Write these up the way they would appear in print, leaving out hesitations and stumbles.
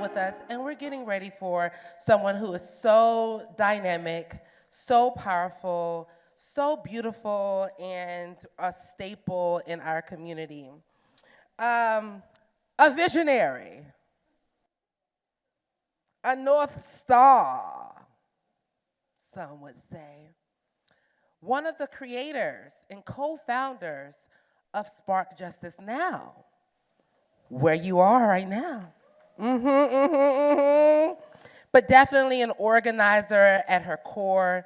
with us, and we're getting ready for someone who is so dynamic, so powerful, so beautiful, and a staple in our community. A visionary, a North Star, some would say. One of the creators and co-founders of Spark Justice Now, where you are right now. But definitely an organizer at her core,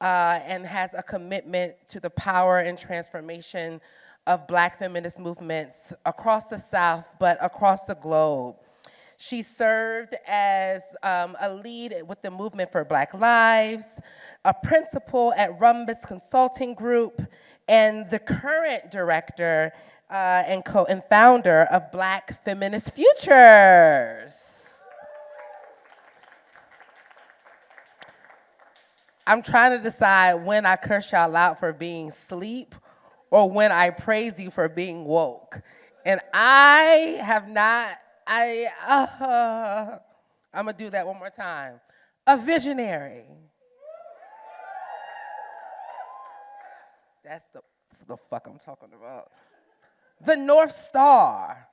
and has a commitment to the power and transformation of Black feminist movements across the South, but across the globe. She served as a lead with the Movement for Black Lives, a principal at Rumbus Consulting Group, and the current director and founder of Black Feminist Futures. I'm trying to decide when I curse y'all out for being asleep or when I praise you for being woke. And I have not, I'm gonna do that one more time. A visionary. That's the fuck I'm talking about. The North Star.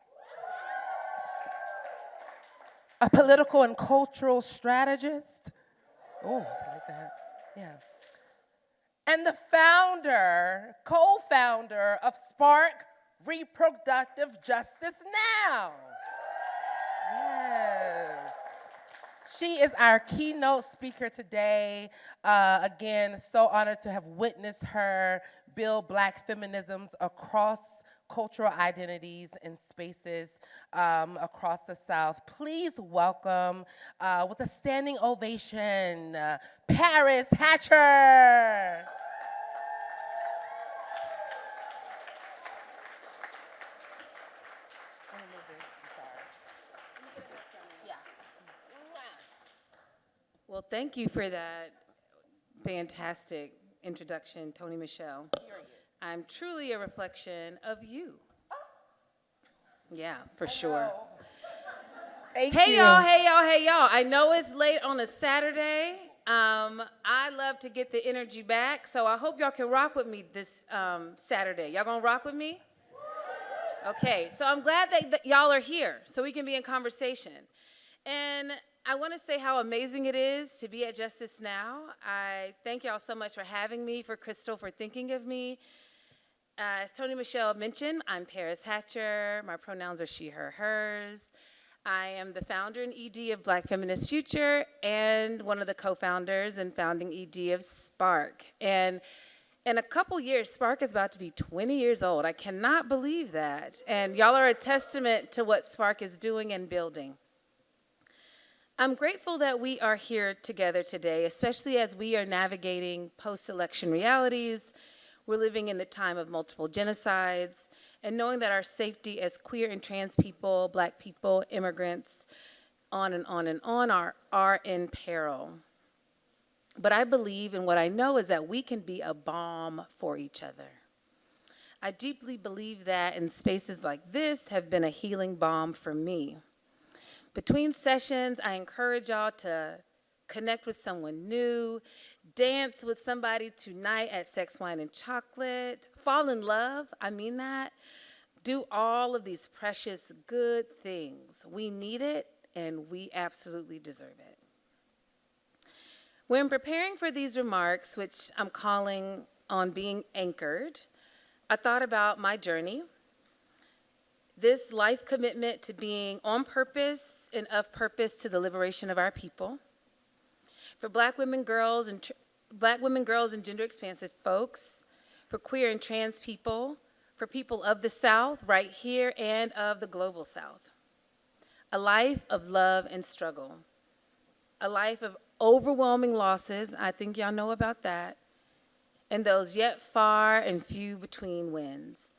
A political and cultural strategist. Oh, like that. Yeah. And the founder, co-founder of Spark Reproductive Justice Now. Yes. She is our keynote speaker today. Again, so honored to have witnessed her build Black feminisms across cultural identities and spaces across the South. Please welcome, with a standing ovation, Paris Hatcher. Well, thank you for that fantastic introduction, Tony Michelle. I'm truly a reflection of you. Yeah, for sure. Hey y'all, hey y'all, hey y'all. I know it's late on a Saturday. I love to get the energy back, so I hope y'all can rock with me this Saturday. Y'all gonna rock with me? Okay, so I'm glad that y'all are here so we can be in conversation. And I want to say how amazing it is to be at Justice Now. I thank y'all so much for having me, for Crystal for thinking of me. As Tony Michelle mentioned, I'm Paris Hatcher. My pronouns are she, her, hers. I am the founder and ED of Black Feminist Future and one of the co-founders and founding ED of Spark. And in a couple years, Spark is about to be 20 years old. I cannot believe that. And y'all are a testament to what Spark is doing and building. I'm grateful that we are here together today, especially as we are navigating post-election realities. We're living in the time of multiple genocides, and knowing that our safety as queer and trans people, Black people, immigrants, on and on and on, are in peril. But I believe, and what I know is that we can be a balm for each other. I deeply believe that, and spaces like this have been a healing balm for me. Between sessions, I encourage y'all to connect with someone new, dance with somebody tonight at Sex, Wine, and Chocolate, fall in love, I mean that. Do all of these precious good things. We need it, and we absolutely deserve it. When preparing for these remarks, which I'm calling on being anchored, I thought about my journey, this life commitment to being on purpose and of purpose to the liberation of our people. For Black women, girls, and gender-expansive folks, for queer and trans people, for people of the South, right here, and of the global South. A life of love and struggle. A life of overwhelming losses, I think y'all know about that, and those yet far and few between wins.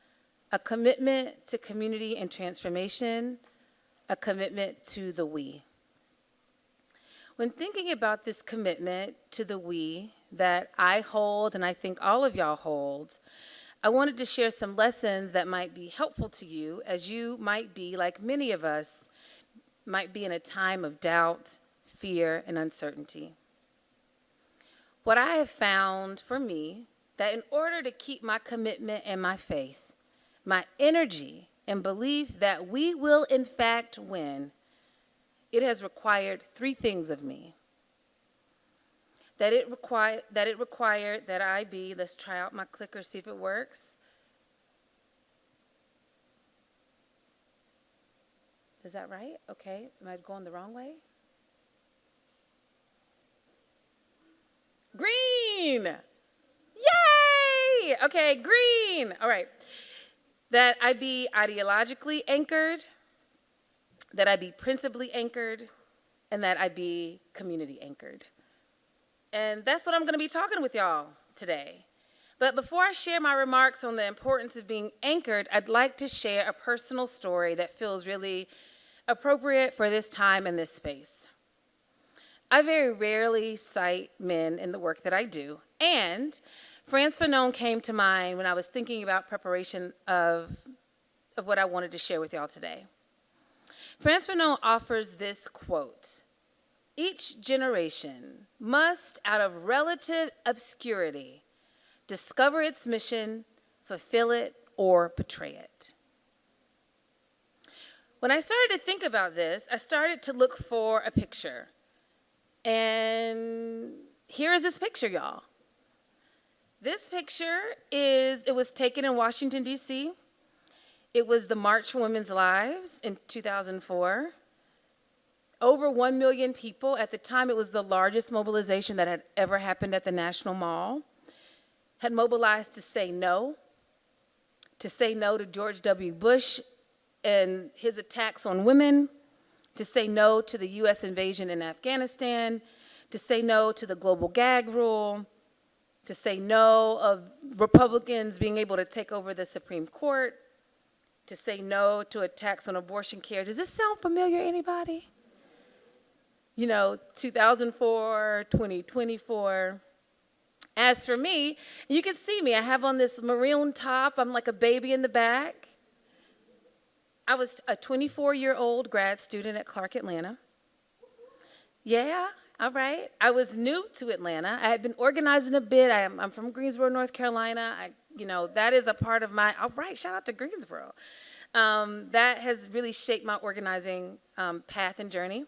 A commitment to community and transformation, a commitment to the we. When thinking about this commitment to the we that I hold, and I think all of y'all hold, I wanted to share some lessons that might be helpful to you as you might be, like many of us, might be in a time of doubt, fear, and uncertainty. What I have found for me, that in order to keep my commitment and my faith, my energy and belief that we will in fact win, it has required three things of me. That it required that I be, let's try out my clicker, see if it works. Is that right? Okay, am I going the wrong way? Green! Yay! Okay, green. All right. That I be ideologically anchored, that I be principally anchored, and that I be community anchored. And that's what I'm going to be talking with y'all today. But before I share my remarks on the importance of being anchored, I'd like to share a personal story that feels really appropriate for this time and this space. I very rarely cite men in the work that I do, and Frantz Fanon came to mind when I was thinking about preparation of what I wanted to share with y'all today. Frantz Fanon offers this quote: "Each generation must, out of relative obscurity, discover its mission, fulfill it, or betray it." When I started to think about this, I started to look for a picture. And here is this picture, y'all. This picture it was taken in Washington, D.C. It was the March for Women's Lives in 2004. Over 1 million people. At the time, it was the largest mobilization that had ever happened at the National Mall. Had mobilized to say no to George W. Bush and his attacks on women, to say no to the U.S. invasion in Afghanistan, to say no to the global gag rule, to say no of Republicans being able to take over the Supreme Court, to say no to attacks on abortion care. Does this sound familiar, anybody? 2004, 2024. As for me, you can see me. I have on this maroon top. I'm like a baby in the back. I was a 24-year-old grad student at Clark Atlanta. Yeah, all right. I was new to Atlanta. I had been organizing a bit. I'm from Greensboro, North Carolina. That is a part of my, all right, shout out to Greensboro. That has really shaped my organizing path and journey.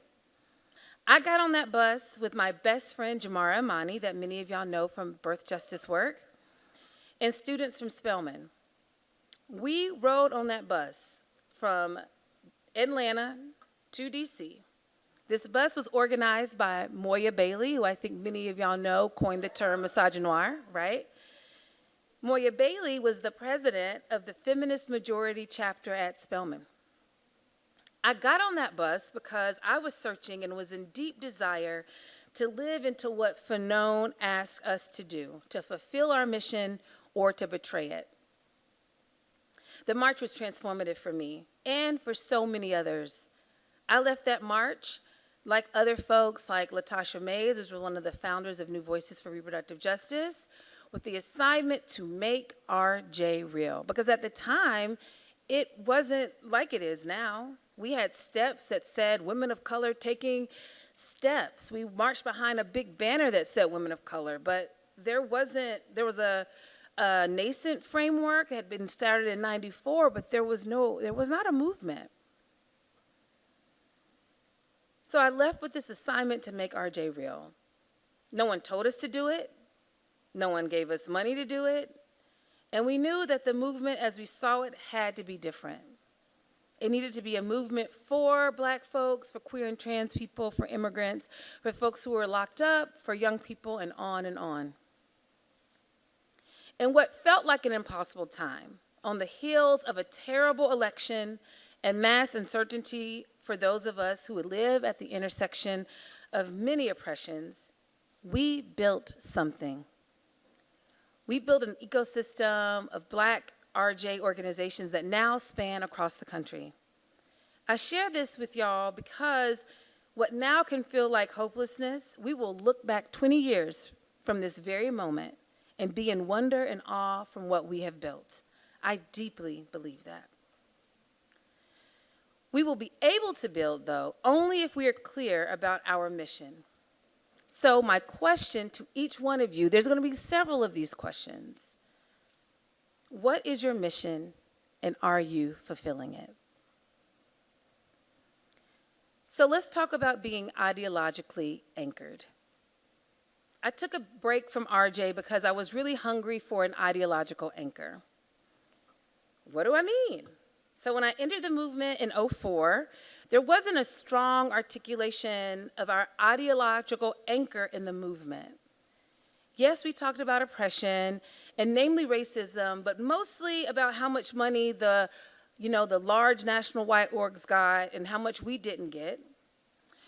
I got on that bus with my best friend, Jamara Amani, that many of y'all know from birth justice work, and students from Spelman. We rode on that bus from Atlanta to D.C. This bus was organized by Moya Bailey, who I think many of y'all know coined the term misogynoir, right? Moya Bailey was the president of the feminist majority chapter at Spelman. I got on that bus because I was searching and was in deep desire to live into what Fanon asked us to do, to fulfill our mission or to betray it. The march was transformative for me and for so many others. I left that march, like other folks, like Latasha Mays, who's one of the founders of New Voices for Reproductive Justice, with the assignment to make RJ real. Because at the time, it wasn't like it is now. We had steps that said women of color taking steps. We marched behind a big banner that said women of color, but there was a nascent framework that had been started in '94, but there was not a movement. So I left with this assignment to make RJ real. No one told us to do it. No one gave us money to do it. And we knew that the movement as we saw it had to be different. It needed to be a movement for Black folks, for queer and trans people, for immigrants, for folks who were locked up, for young people, and on and on. In what felt like an impossible time, on the heels of a terrible election and mass uncertainty for those of us who would live at the intersection of many oppressions, we built something. We built an ecosystem of Black RJ organizations that now span across the country. I share this with y'all because what now can feel like hopelessness, we will look back 20 years from this very moment and be in wonder and awe from what we have built. I deeply believe that. We will be able to build, though, only if we are clear about our mission. So my question to each one of you, there's going to be several of these questions. What is your mission, and are you fulfilling it? So let's talk about being ideologically anchored. I took a break from RJ because I was really hungry for an ideological anchor. What do I mean? So when I entered the movement in 2004, there wasn't a strong articulation of our ideological anchor in the movement. Yes, we talked about oppression, and namely racism, but mostly about how much money the large national white orgs got and how much we didn't get.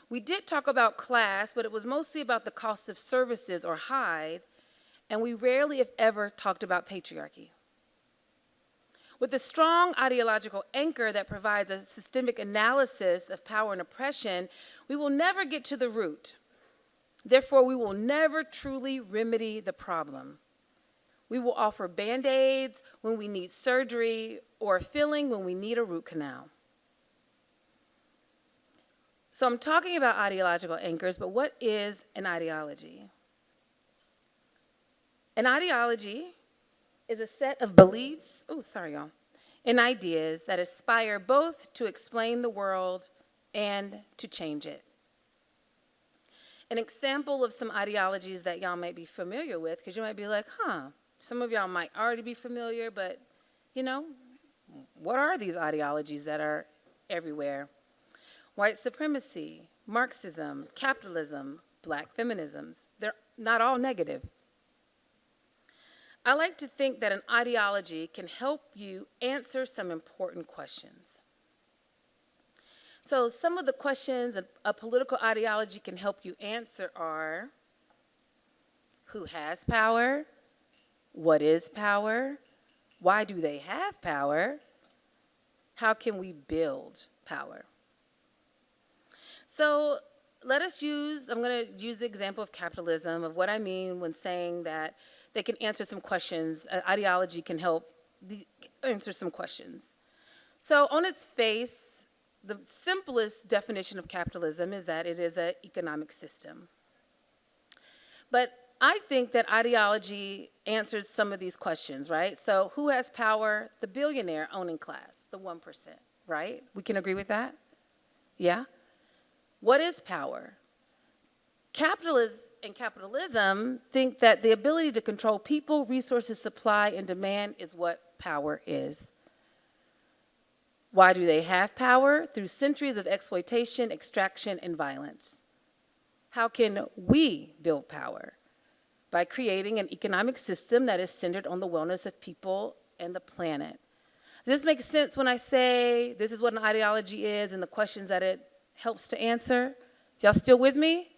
We did talk about class, but it was mostly about the cost of services or HIDE, and we rarely, if ever, talked about patriarchy. With a strong ideological anchor that provides a systemic analysis of power and oppression, we will never get to the root. Therefore, we will never truly remedy the problem. We will offer Band-Aids when we need surgery or a filling when we need a root canal. So I'm talking about ideological anchors, but what is an ideology? An ideology is a set of beliefs, and ideas that aspire both to explain the world and to change it. An example of some ideologies that y'all might be familiar with, because you might be like, some of y'all might already be familiar, but, what are these ideologies that are everywhere? White supremacy, Marxism, capitalism, black feminisms. They're not all negative. I like to think that an ideology can help you answer some important questions. So some of the questions a political ideology can help you answer are, who has power? What is power? Why do they have power? How can we build power? So I'm going to use the example of capitalism, of what I mean when saying that they can answer some questions. Ideology can help answer some questions. So on its face, the simplest definition of capitalism is that it is an economic system. But I think that ideology answers some of these questions, right? So who has power? The billionaire owning class, the 1%, right? We can agree with that? Yeah? What is power? Capitalism think that the ability to control people, resources, supply, and demand is what power is. Why do they have power? Through centuries of exploitation, extraction, and violence. How can we build power? By creating an economic system that is centered on the wellness of people and the planet. Does this make sense when I say this is what an ideology is and the questions that it helps to answer? Y'all still with me?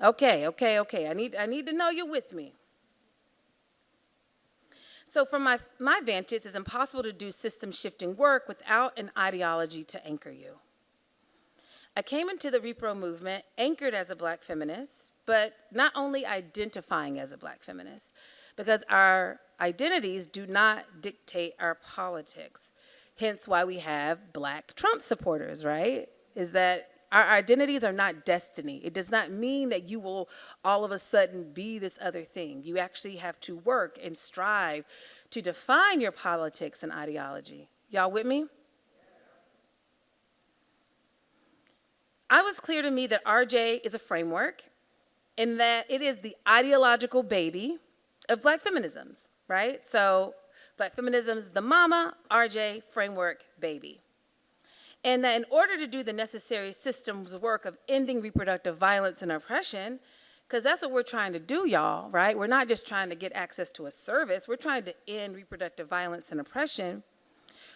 Okay. I need to know you're with me. So from my vantage, it's impossible to do system shifting work without an ideology to anchor you. I came into the Repro movement anchored as a black feminist, but not only identifying as a black feminist, because our identities do not dictate our politics. Hence why we have black Trump supporters, right? Is that our identities are not destiny. It does not mean that you will all of a sudden be this other thing. You actually have to work and strive to define your politics and ideology. Y'all with me? It was clear to me that RJ is a framework and that it is the ideological baby of black feminisms, right? So black feminism's the mama, RJ, framework, baby. And that in order to do the necessary systems work of ending reproductive violence and oppression, because that's what we're trying to do, y'all, right? We're not just trying to get access to a service. We're trying to end reproductive violence and oppression.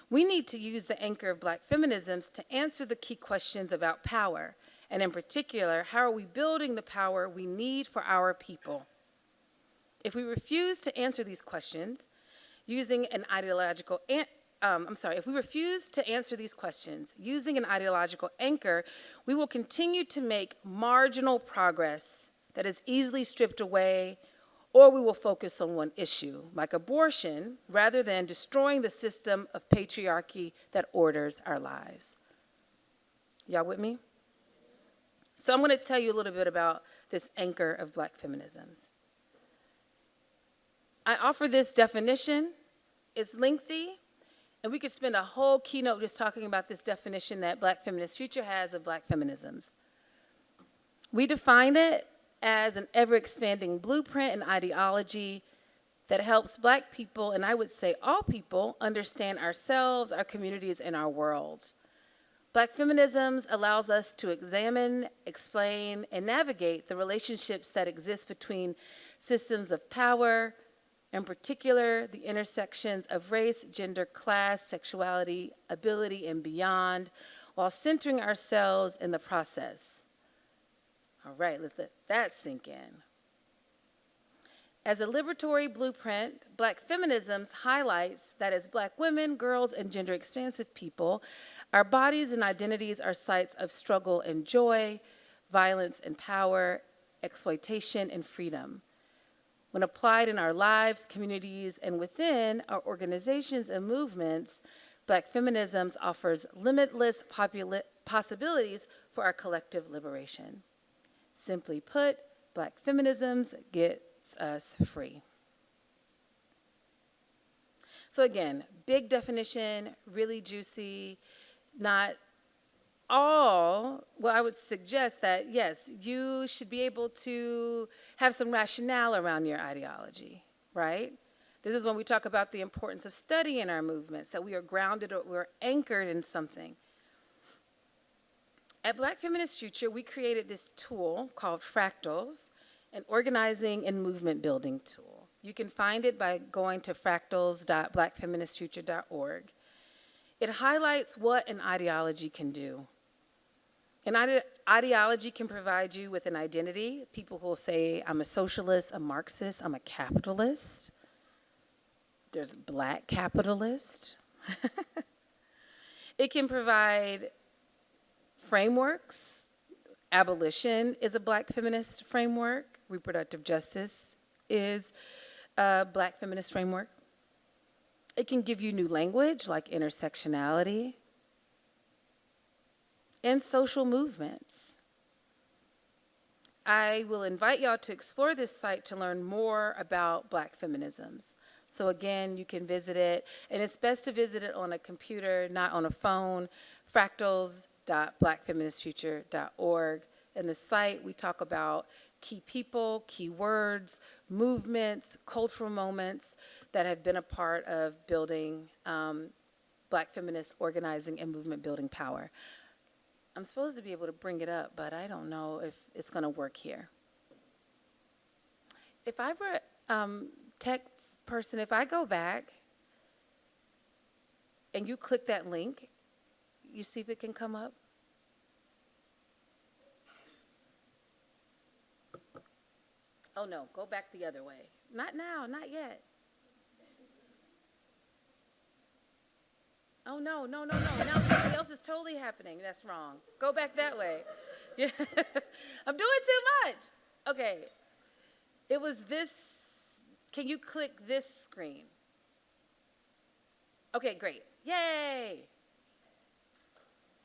We need to use the anchor of black feminisms to answer the key questions about power, and in particular, how are we building the power we need for our people? If we refuse to answer these questions using an ideological if we refuse to answer these questions using an ideological anchor, we will continue to make marginal progress that is easily stripped away, or we will focus on one issue, like abortion, rather than destroying the system of patriarchy that orders our lives. Y'all with me? So I'm going to tell you a little bit about this anchor of Black feminisms. I offer this definition. It's lengthy, and we could spend a whole keynote just talking about this definition that Black Feminist Future has of Black feminisms. We define it as an ever-expanding blueprint and ideology that helps Black people, and I would say all people, understand ourselves, our communities, and our world. Black feminisms allows us to examine, explain, and navigate the relationships that exist between systems of power, in particular, the intersections of race, gender, class, sexuality, ability, and beyond, while centering ourselves in the process. All right, let's let that sink in. As a liberatory blueprint, Black feminisms highlights that as Black women, girls, and gender-expansive people, our bodies and identities are sites of struggle and joy, violence and power, exploitation and freedom. When applied in our lives, communities, and within our organizations and movements, Black feminisms offers limitless possibilities for our collective liberation. Simply put, Black feminisms gets us free. So again, big definition, really juicy, not all, well, I would suggest that, yes, you should be able to have some rationale around your ideology, right? This is when we talk about the importance of study in our movements, that we are grounded or we're anchored in something. At Black Feminist Future, we created this tool called Fractals, an organizing and movement building tool. You can find it by going to fractals.blackfeministfuture.org. It highlights what an ideology can do. An ideology can provide you with an identity. People will say, I'm a socialist, a Marxist, I'm a capitalist. There's Black capitalist. It can provide frameworks. Abolition is a Black feminist framework. Reproductive justice is a Black feminist framework. It can give you new language like intersectionality and social movements. I will invite y'all to explore this site to learn more about Black feminisms. So again, you can visit it, and it's best to visit it on a computer, not on a phone, fractals.blackfeministfuture.org. In the site, we talk about key people, key words, movements, cultural moments that have been a part of building Black feminist organizing and movement building power. I'm supposed to be able to bring it up, but I don't know if it's going to work here. If I were tech person, if I go back and you click that link, you see if it can come up? Oh no, go back the other way. Not now, not yet. Oh no, no, no, no. Now something else is totally happening. That's wrong. Go back that way. Yeah. I'm doing too much. Okay. It was this. Can you click this screen? Okay, great. Yay.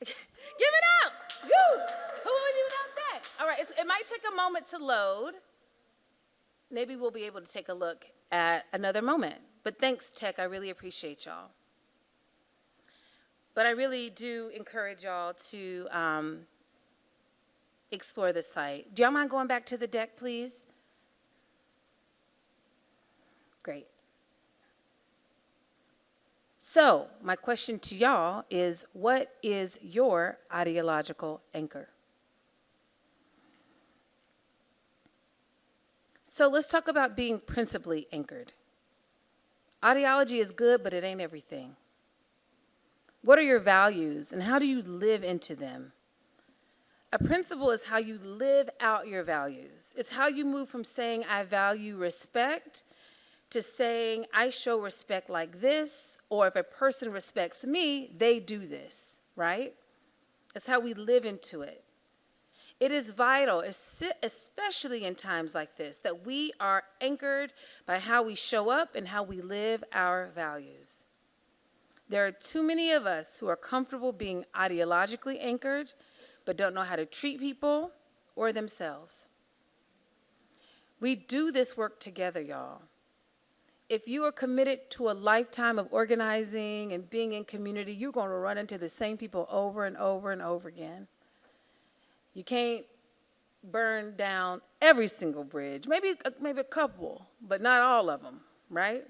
Give it up. Woo. Who would do without that? All right, it might take a moment to load. Maybe we'll be able to take a look at another moment. But thanks, Tech. I really appreciate y'all. But I really do encourage y'all to explore the site. Do y'all mind going back to the deck, please? Great. So my question to y'all is, what is your ideological anchor? So let's talk about being principally anchored. Ideology is good, but it ain't everything. What are your values, and how do you live into them? A principle is how you live out your values. It's how you move from saying, I value respect, to saying, I show respect like this, or if a person respects me, they do this, right? It's how we live into it. It is vital, especially in times like this, that we are anchored by how we show up and how we live our values. There are too many of us who are comfortable being ideologically anchored, but don't know how to treat people or themselves. We do this work together, y'all. If you are committed to a lifetime of organizing and being in community, you're going to run into the same people over and over and over again. You can't burn down every single bridge, maybe a couple, but not all of them, right?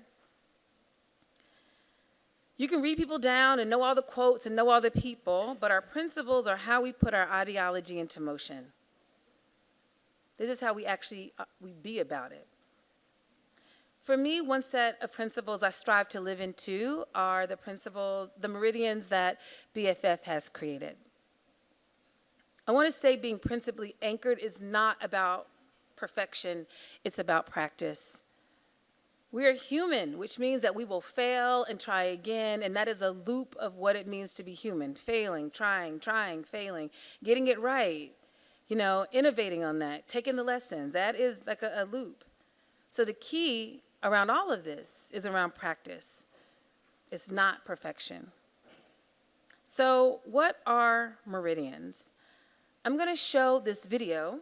You can read people down and know all the quotes and know all the people, but our principles are how we put our ideology into motion. This is how we be about it. For me, one set of principles I strive to live into are the meridians that BFF has created. I want to say being principally anchored is not about perfection, it's about practice. We are human, which means that we will fail and try again, and that is a loop of what it means to be human. Failing, trying, failing, getting it right, innovating on that, taking the lessons. That is like a loop. So the key around all of this is around practice. It's not perfection. So what are meridians? I'm going to show this video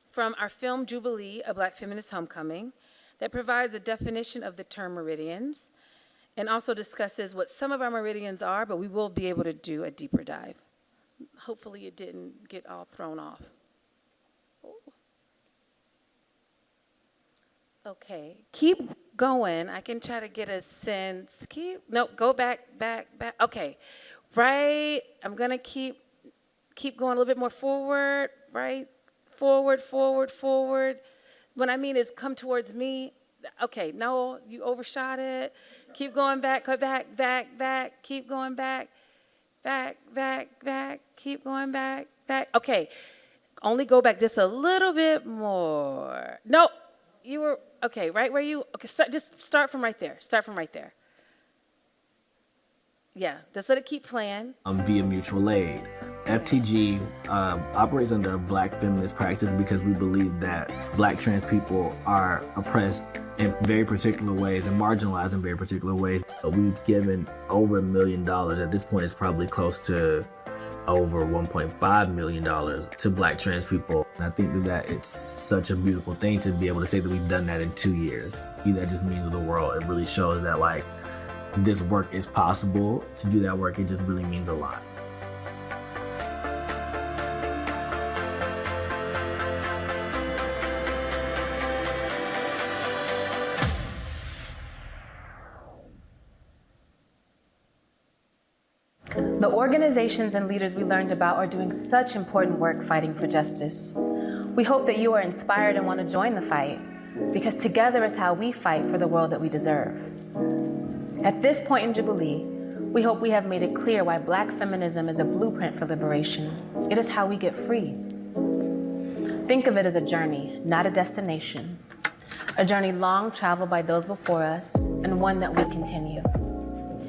from our film Jubilee, A Black Feminist Homecoming, that provides a definition of the term meridians and also discusses what some of our meridians are, but we will be able to do a deeper dive. Hopefully it didn't get all thrown off. Okay, keep going. I can try to get a sense. Go back. Okay, right. I'm gonna keep going a little bit more forward, right? Forward. What I mean is come towards me. Okay, no, you overshot it. Keep going back, go back, keep going back, keep going back. Okay, only go back just a little bit more. No, you were, okay, right where you, okay, start from right there. Yeah, just let it keep playing. Via mutual aid. FTG operates under a Black feminist practice because we believe that Black trans people are oppressed in very particular ways and marginalized in very particular ways. We've given over $1 million. At this point, it's probably close to over $1.5 million to Black trans people. And I think that it's such a beautiful thing to be able to say that we've done that in 2 years. That just means the world. It really shows that like this work is possible. To do that work, it just really means a lot. The organizations and leaders we learned about are doing such important work fighting for justice. We hope that you are inspired and want to join the fight, because together is how we fight for the world that we deserve. At this point in Jubilee, we hope we have made it clear why Black feminism is a blueprint for liberation. It is how we get free. Think of it as a journey, not a destination. A journey long traveled by those before us, and one that we continue.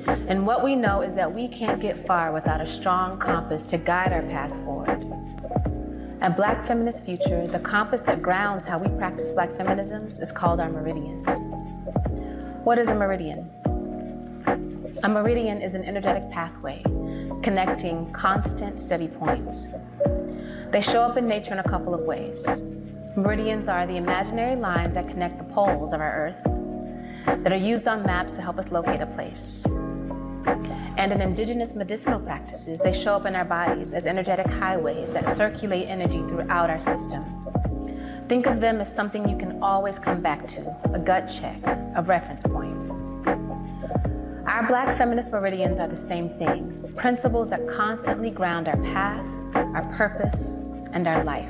And what we know is that we can't get far without a strong compass to guide our path forward. At Black Feminist Future, the compass that grounds how we practice Black feminisms is called our meridians. What is a meridian? A meridian is an energetic pathway connecting constant, steady points. They show up in nature in a couple of ways. Meridians are the imaginary lines that connect the poles of our Earth that are used on maps to help us locate a place. And in indigenous medicinal practices, they show up in our bodies as energetic highways that circulate energy throughout our system. Think of them as something you can always come back to, a gut check, a reference point. Our Black feminist meridians are the same thing, principles that constantly ground our path, our purpose, and our life.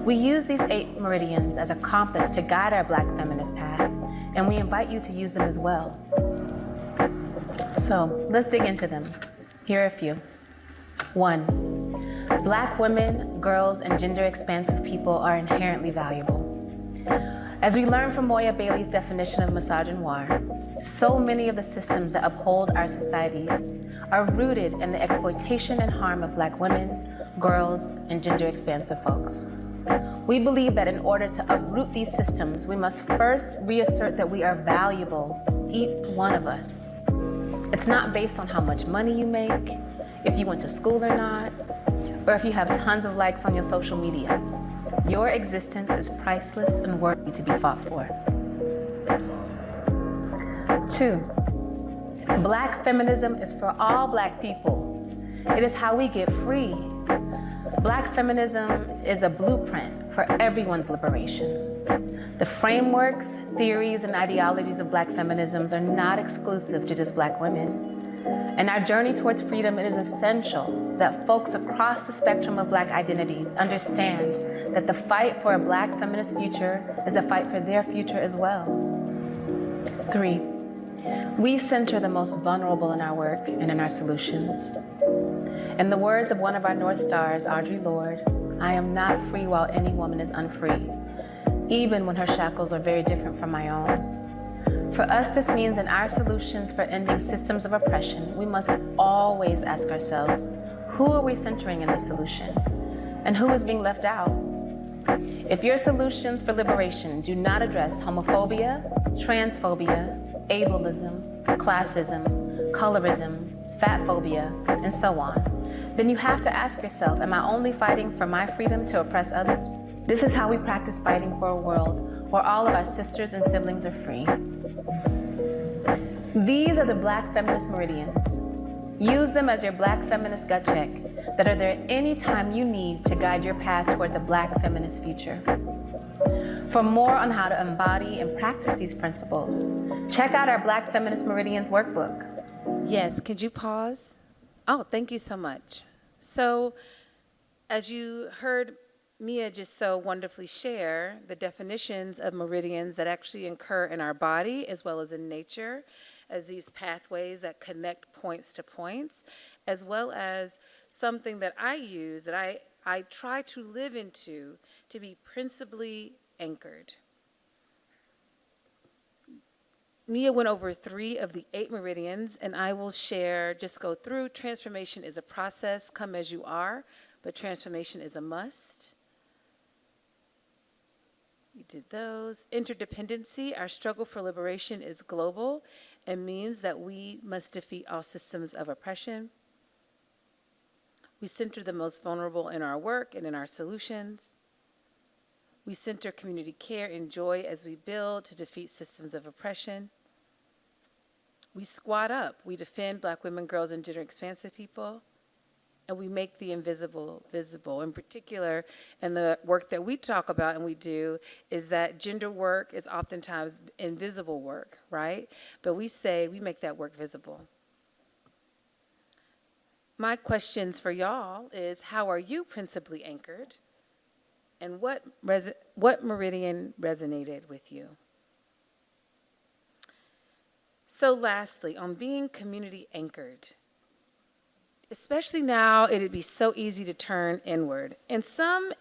We use these 8 meridians as a compass to guide our Black feminist path, and we invite you to use them as well. So let's dig into them. Here are a few. 1, Black women, girls, and gender-expansive people are inherently valuable. As we learn from Moya Bailey's definition of misogynoir, so many of the systems that uphold our societies are rooted in the exploitation and harm of Black women, girls, and gender-expansive folks. We believe that in order to uproot these systems, we must first reassert that we are valuable, each one of us. It's not based on how much money you make, if you went to school or not, or if you have tons of likes on your social media. Your existence is priceless and worthy to be fought for. 2, Black feminism is for all Black people. It is how we get free. Black feminism is a blueprint for everyone's liberation. The frameworks, theories, and ideologies of Black feminisms are not exclusive to just Black women. In our journey towards freedom, it is essential that folks across the spectrum of Black identities understand that the fight for a Black feminist future is a fight for their future as well. 3, we center the most vulnerable in our work and in our solutions. In the words of one of our North Stars, Audre Lorde, I am not free while any woman is unfree, even when her shackles are very different from my own. For us, this means in our solutions for ending systems of oppression, we must always ask ourselves, who are we centering in this solution? And who is being left out? If your solutions for liberation do not address homophobia, transphobia, ableism, classism, colorism, fatphobia, and so on, then you have to ask yourself, am I only fighting for my freedom to oppress others? This is how we practice fighting for a world where all of our sisters and siblings are free. These are the Black feminist meridians. Use them as your Black feminist gut check that are there anytime you need to guide your path towards a Black feminist future. For more on how to embody and practice these principles, check out our Black Feminist Meridians workbook. Yes, could you pause? Oh, thank you so much. So, as you heard Mia just so wonderfully share the definitions of meridians that actually occur in our body as well as in nature, as these pathways that connect points to points, as well as something that I use, that I try to live into, to be principally anchored. Mia went over 3 of the 8 meridians, and I will share, just go through. Transformation is a process, come as you are, but transformation is a must. You did those. Interdependency, our struggle for liberation is global and means that we must defeat all systems of oppression. We center the most vulnerable in our work and in our solutions. We center community care and joy as we build to defeat systems of oppression. We squat up. We defend Black women, girls, and gender expansive people. And we make the invisible visible. In particular, in the work that we talk about and we do, is that gender work is oftentimes invisible work, right? But we say we make that work visible. My questions for y'all is, how are you principally anchored? And what meridian resonated with you? So lastly, on being community anchored, especially now, it'd be so easy to turn inward. And some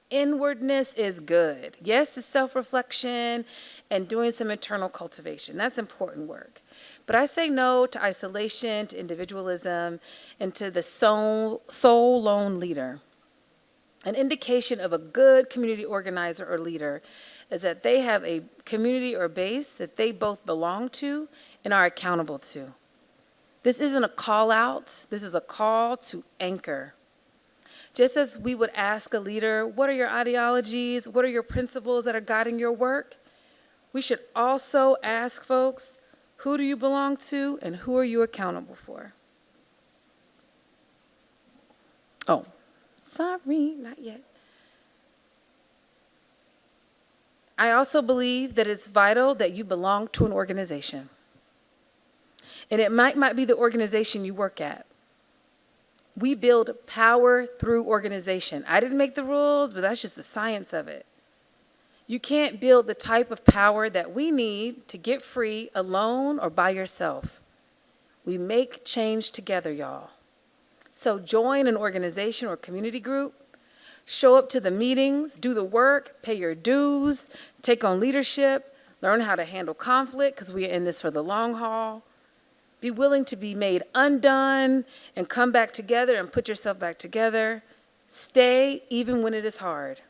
inwardness is good. Yes, it's self-reflection and doing some internal cultivation. That's important work. But I say no to isolation, to individualism, and to the soul lone leader. An indication of a good community organizer or leader is that they have a community or base that they both belong to and are accountable to. This isn't a call out, this is a call to anchor. Just as we would ask a leader, what are your ideologies? What are your principles that are guiding your work? We should also ask folks, who do you belong to and who are you accountable for? Oh, sorry, not yet. I also believe that it's vital that you belong to an organization. And it might not be the organization you work at. We build power through organization. I didn't make the rules, but that's just the science of it. You can't build the type of power that we need to get free alone or by yourself. We make change together, y'all. So join an organization or community group, show up to the meetings, do the work, pay your dues, take on leadership, learn how to handle conflict because we are in this for the long haul. Be willing to be made undone and come back together and put yourself back together. Stay even when it is hard.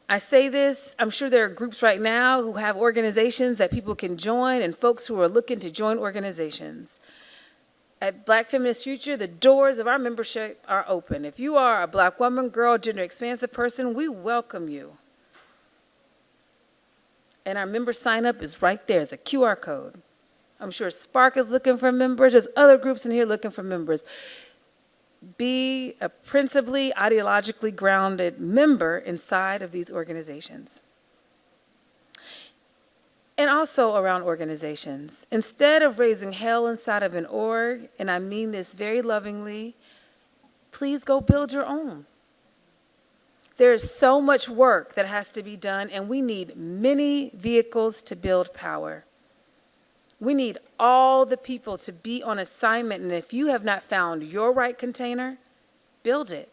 I say this, I'm sure there are groups right now who have organizations that people can join and folks who are looking to join organizations. At Black Feminist Future, the doors of our membership are open. If you are a Black woman, girl, gender expansive person, we welcome you. And our member sign up is right there. It's a QR code. I'm sure Spark is looking for members. There's other groups in here looking for members. Be a principally, ideologically grounded member inside of these organizations. And also around organizations. Instead of raising hell inside of an org, and I mean this very lovingly, please go build your own. There is so much work that has to be done, and we need many vehicles to build power. We need all the people to be on assignment, and if you have not found your right container, build it.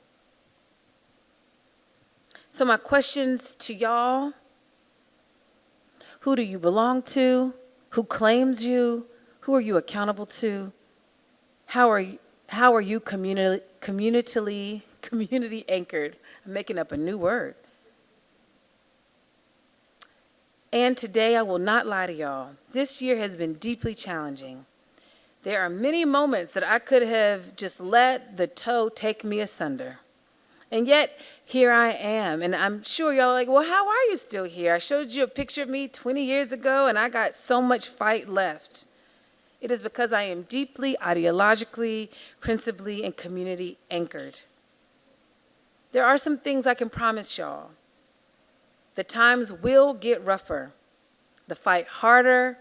So my questions to y'all: who do you belong to? Who claims you? Who are you accountable to? How are you community anchored? I'm making up a new word. And today, I will not lie to y'all. This year has been deeply challenging. There are many moments that I could have just let the toe take me asunder. And yet, here I am. And I'm sure y'all are like, well, how are you still here? I showed you a picture of me 20 years ago, and I got so much fight left. It is because I am deeply ideologically, principally, and community anchored. There are some things I can promise y'all. The times will get rougher, the fight harder,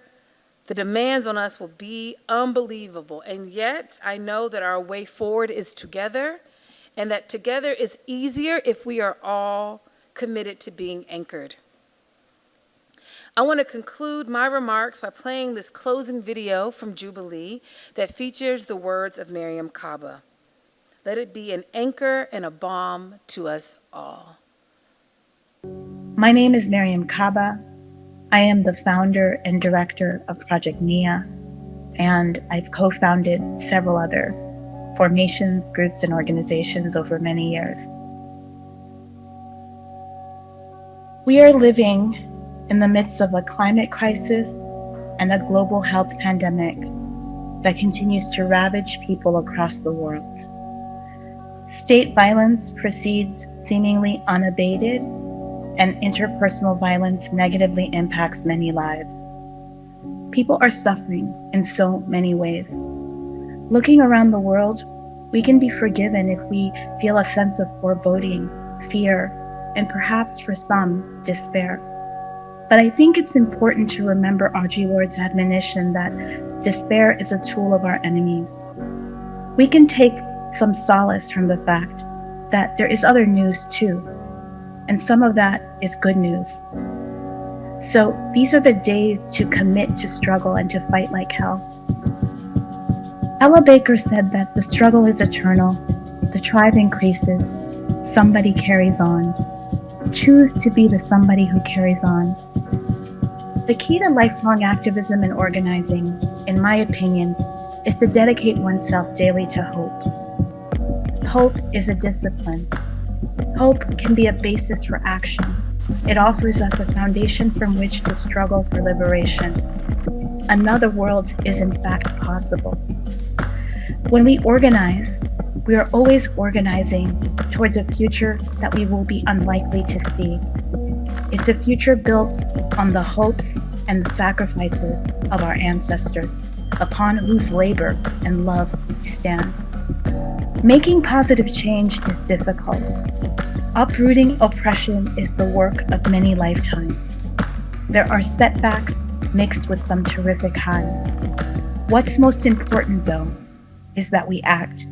the demands on us will be unbelievable. And yet, I know that our way forward is together, and that together is easier if we are all committed to being anchored. I want to conclude my remarks by playing this closing video from Jubilee that features the words of Mariame Kaba. Let it be an anchor and a balm to us all. My name is Mariame Kaba. I am the founder and director of Project NIA, and I've co-founded several other formations, groups, and organizations over many years. We are living in the midst of a climate crisis and a global health pandemic that continues to ravage people across the world. State violence proceeds seemingly unabated, and interpersonal violence negatively impacts many lives. People are suffering in so many ways. Looking around the world, we can be forgiven if we feel a sense of foreboding, fear, and perhaps for some, despair. But I think it's important to remember Audre Lorde's admonition that despair is a tool of our enemies. We can take some solace from the fact that there is other news too, and some of that is good news. So these are the days to commit to struggle and to fight like hell. Ella Baker said that the struggle is eternal, the tribe increases, somebody carries on. Choose to be the somebody who carries on. The key to lifelong activism and organizing, in my opinion, is to dedicate oneself daily to hope. Hope is a discipline. Hope can be a basis for action. It offers us a foundation from which to struggle for liberation. Another world is in fact possible. When we organize, we are always organizing towards a future that we will be unlikely to see. It's a future built on the hopes and the sacrifices of our ancestors, upon whose labor and love we stand. Making positive change is difficult. Uprooting oppression is the work of many lifetimes. There are setbacks mixed with some terrific highs. What's most important, though, is that we act.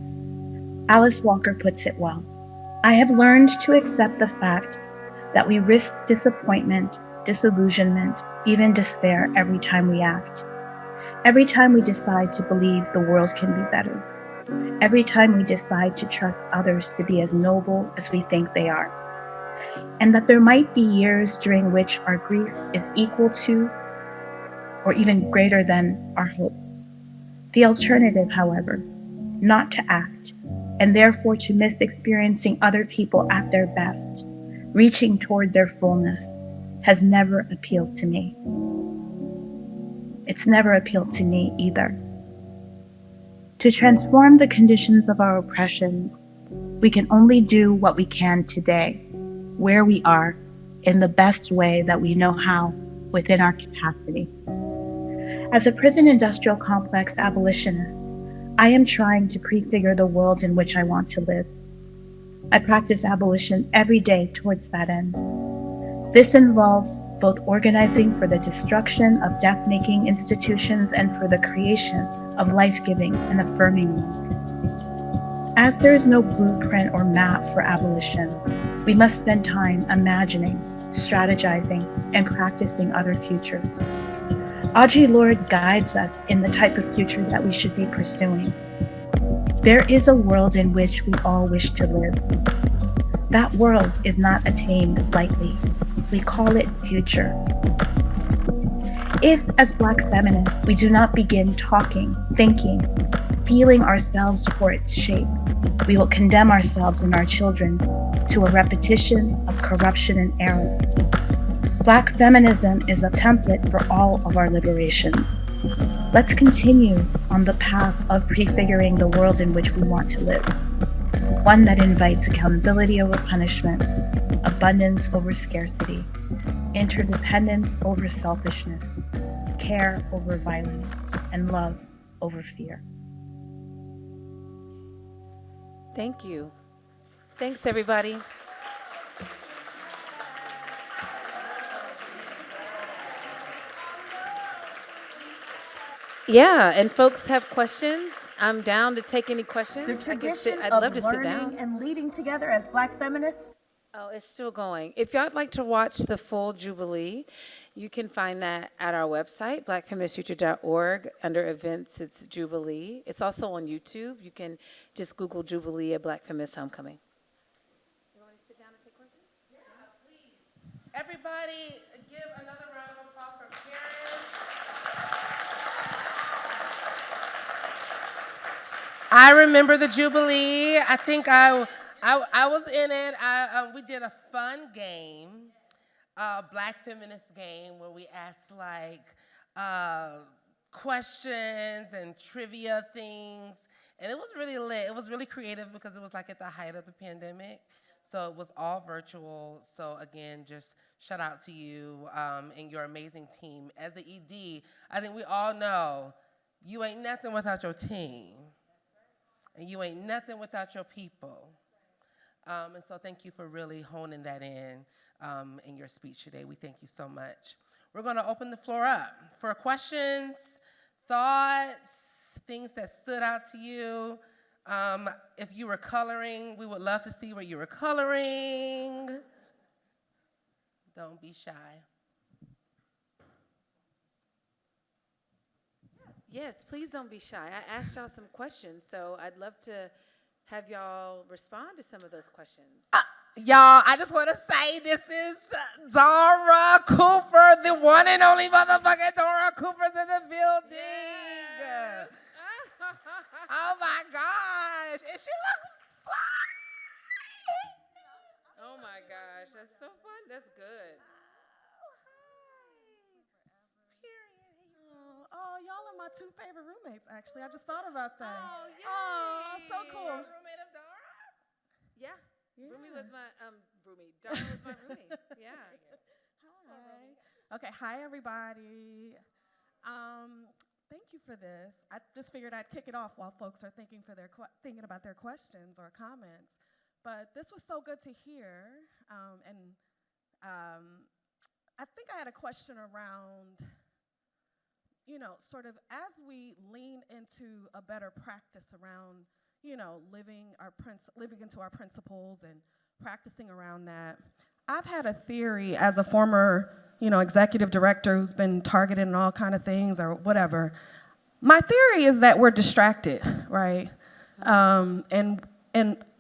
Alice Walker puts it well. I have learned to accept the fact that we risk disappointment, disillusionment, even despair every time we act. Every time we decide to believe the world can be better. Every time we decide to trust others to be as noble as we think they are. And that there might be years during which our grief is equal to or even greater than our hope. The alternative, however, not to act, and therefore to miss experiencing other people at their best, reaching toward their fullness, has never appealed to me. It's never appealed to me either. To transform the conditions of our oppression, we can only do what we can today, where we are, in the best way that we know how, within our capacity. As a prison industrial complex abolitionist, I am trying to prefigure the world in which I want to live. I practice abolition every day towards that end. This involves both organizing for the destruction of death-making institutions and for the creation of life-giving and affirming ones. As there is no blueprint or map for abolition, we must spend time imagining, strategizing, and practicing other futures. Audre Lorde guides us in the type of future that we should be pursuing. There is a world in which we all wish to live. That world is not attained lightly. We call it future. If, as Black feminists, we do not begin talking, thinking, feeling ourselves for its shape, we will condemn ourselves and our children to a repetition of corruption and error. Black feminism is a template for all of our liberations. Let's continue on the path of prefiguring the world in which we want to live. One that invites accountability over punishment, abundance over scarcity, interdependence over selfishness, care over violence, and love over fear. Thank you. Thanks, everybody. Yeah, and folks have questions. I'm down to take any questions. The tradition I'd of love to sit learning down. and leading together as Black feminists. Oh, it's still going. If y'all'd like to watch the full Jubilee, you can find that at our website, blackfeministfuture.org. Under events, it's Jubilee. It's also on YouTube. You can just Google Jubilee at Black Feminist Homecoming. You want to sit down and take questions? Yeah, please. Everybody, give another round of applause for Karen. I remember the Jubilee. I think I was in it. We did a fun game, Black feminist game, where we asked like questions and trivia things, and it was really lit. It was really creative because it was like at the height of the pandemic, so it was all virtual. So again, just shout out to you and your amazing team. As an ED, I think we all know you ain't nothing without your team. And you ain't nothing without your people. And so thank you for really honing that in your speech today. We thank you so much. We're going to open the floor up for questions, thoughts, things that stood out to you. If you were coloring, we would love to see what you were coloring. Don't be shy. Yes, please don't be shy. I asked y'all some questions, so I'd love to have y'all respond to some of those questions. Y'all, I just want to say this is Dora Cooper, the one and only motherfucking Dora Cooper's in the building. Yes. Oh my gosh. And she looks fly. Oh my gosh, that's so fun. That's good. Oh, y'all are my two favorite roommates, actually. I just thought about that. Oh, yay. Oh, so cool. You're a roommate of Dora? Yeah. Rumi was my, Dara was my roommate. Yeah. Hi. Okay, hi, everybody. Thank you for this. I just figured I'd kick it off while folks are thinking about their questions or comments. But this was so good to hear. I think I had a question around, sort of as we lean into a better practice around, living into our principles and practicing around that. I've had a theory as a former, executive director who's been targeted and all kind of things or whatever. My theory is that we're distracted, right? And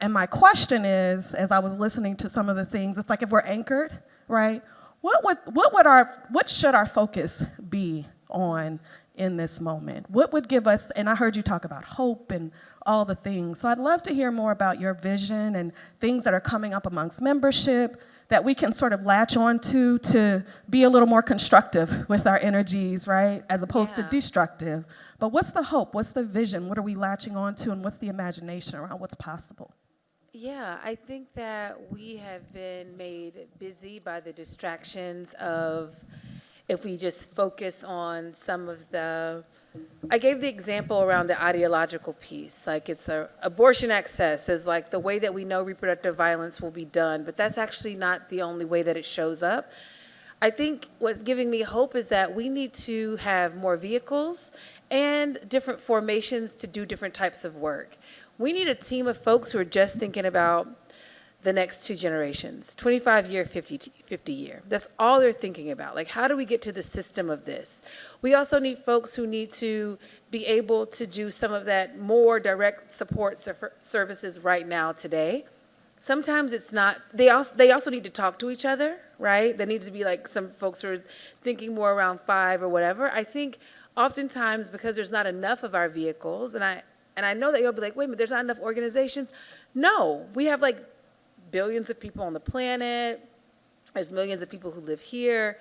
my question is, as I was listening to some of the things, it's like if we're anchored, right? What should our focus be on in this moment? What would give us, and I heard you talk about hope and all the things, so I'd love to hear more about your vision and things that are coming up amongst membership, that we can sort of latch on to be a little more constructive with our energies, right? As opposed to destructive. But what's the hope? What's the vision? What are we latching on to? And what's the imagination around what's possible? Yeah, I think that we have been made busy by the distractions of, if we just focus on some of the, I gave the example around the ideological piece, like it's abortion access is like the way that we know reproductive violence will be done, but that's actually not the only way that it shows up. I think what's giving me hope is that we need to have more vehicles and different formations to do different types of work. We need a team of folks who are just thinking about the next 2 generations, 25 year, 50 year. That's all they're thinking about. Like, how do we get to the system of this? We also need folks who need to be able to do some of that more direct support services right now today. Sometimes it's not, they also need to talk to each other, right? There needs to be like some folks who are thinking more around 5 or whatever. I think oftentimes because there's not enough of our vehicles, and I know that you'll be like, wait a minute, there's not enough organizations. No, we have like billions of people on the planet. There's millions of people who live here.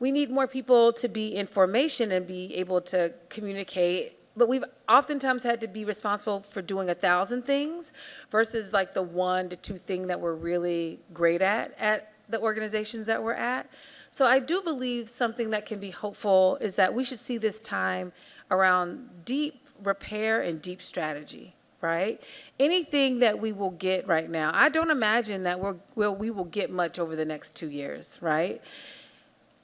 We need more people to be in formation and be able to communicate. But we've oftentimes had to be responsible for doing 1,000 things versus like the 1 to 2 thing that we're really great at the organizations that we're at. So I do believe something that can be hopeful is that we should see this time around deep repair and deep strategy, right? Anything that we will get right now, I don't imagine that we will get much over the next 2 years, right?